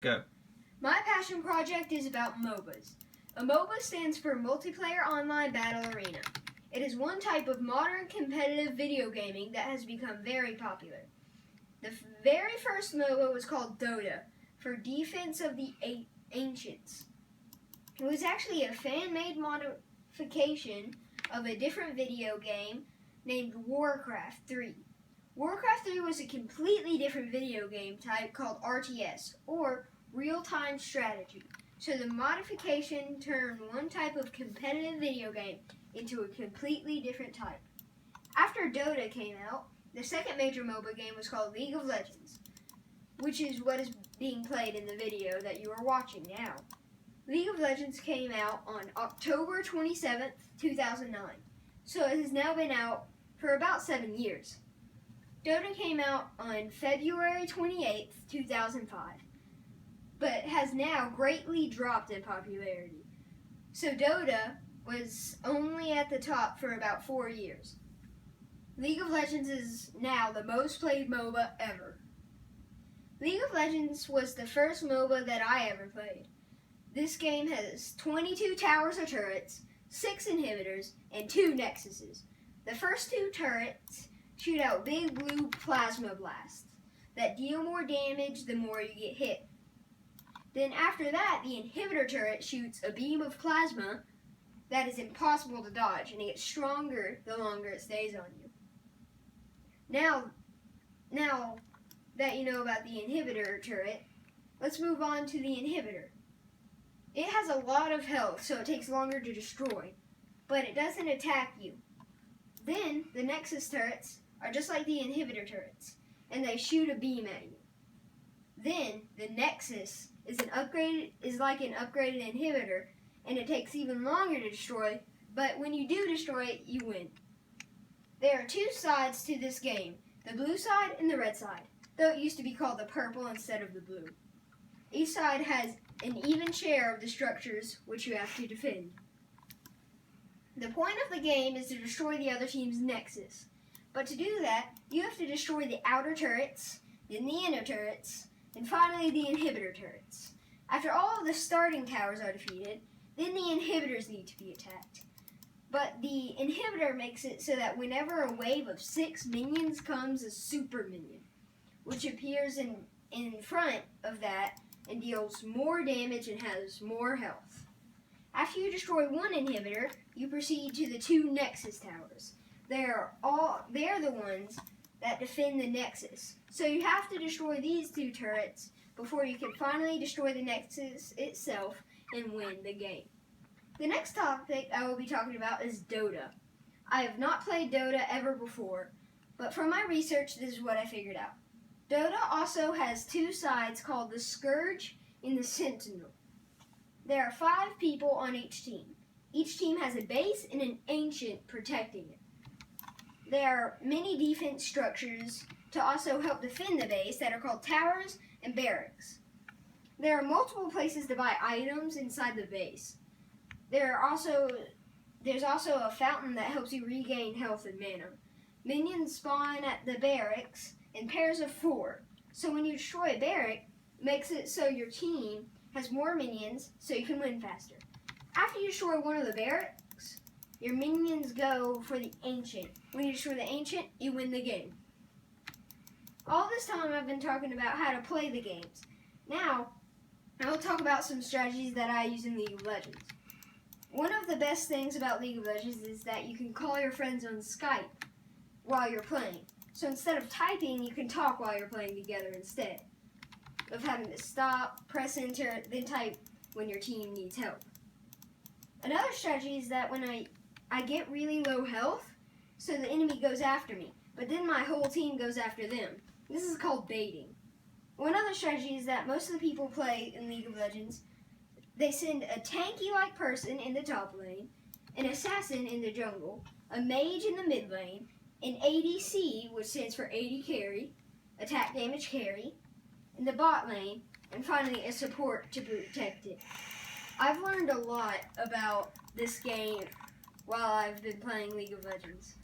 Go. My passion project is about MOBAs. A MOBA stands for Multiplayer Online Battle Arena. It is one type of modern competitive video gaming that has become very popular. The very first MOBA was called Dota, for Defense of the Ancients. It was actually a fan-made modification of a different video game named Warcraft 3. Warcraft 3 was a completely different video game type called RTS, or real-time strategy. So the modification turned one type of competitive video game into a completely different type. After Dota came out, the second major MOBA game was called League of Legends, which is what is being played in the video that you are watching now. League of Legends came out on October 27th, 2009, so it has now been out for about 7 years. Dota came out on February 28th, 2005, but has now greatly dropped in popularity. So Dota was only at the top for about 4 years. League of Legends is now the most played MOBA ever. League of Legends was the first MOBA that I ever played. This game has 22 towers or turrets, 6 inhibitors, and 2 nexuses. The first 2 turrets shoot out big blue plasma blasts that deal more damage the more you get hit. Then after that, the inhibitor turret shoots a beam of plasma that is impossible to dodge, and it gets stronger the longer it stays on you. Now that you know about the inhibitor turret, let's move on to the inhibitor. It has a lot of health, so it takes longer to destroy, but it doesn't attack you. Then the Nexus turrets are just like the inhibitor turrets, and they shoot a beam at you. Then the Nexus is like an upgraded inhibitor, and it takes even longer to destroy, but when you do destroy it, you win. There are 2 sides to this game, the blue side and the red side, though it used to be called the purple instead of the blue. Each side has an even share of the structures which you have to defend. The point of the game is to destroy the other team's nexus, but to do that, you have to destroy the outer turrets, then the inner turrets, and finally the inhibitor turrets. After all of the starting towers are defeated, then the inhibitors need to be attacked. But the inhibitor makes it so that whenever a wave of 6 minions comes, a super minion, which appears in front of that and deals more damage and has more health. After you destroy one inhibitor, you proceed to the 2 Nexus towers. They're the ones that defend the Nexus. So you have to destroy these 2 turrets before you can finally destroy the Nexus itself and win the game. The next topic I will be talking about is Dota. I have not played Dota ever before, but from my research, this is what I figured out. Dota also has 2 sides called the Scourge and the Sentinel. There are 5 people on each team. Each team has a base and an ancient protecting it. There are many defense structures to also help defend the base that are called towers and barracks. There are multiple places to buy items inside the base. There's also a fountain that helps you regain health and mana. Minions spawn at the barracks in pairs of 4. So when you destroy a barrack, it makes it so your team has more minions so you can win faster. After you destroy one of the barracks, your minions go for the ancient. When you destroy the ancient, you win the game. All this time I've been talking about how to play the games. Now, I will talk about some strategies that I use in League of Legends. One of the best things about League of Legends is that you can call your friends on Skype while you're playing. So instead of typing, you can talk while you're playing together instead of having to stop, press enter, then type when your team needs help. Another strategy is that when I get really low health, so the enemy goes after me, but then my whole team goes after them. This is called baiting. One other strategy is that most of the people play in League of Legends, they send a tanky-like person in the top lane, an assassin in the jungle, a mage in the mid lane, an ADC, which stands for AD carry, attack damage carry, in the bot lane, and finally a support to protect it. I've learned a lot about this game while I've been playing League of Legends.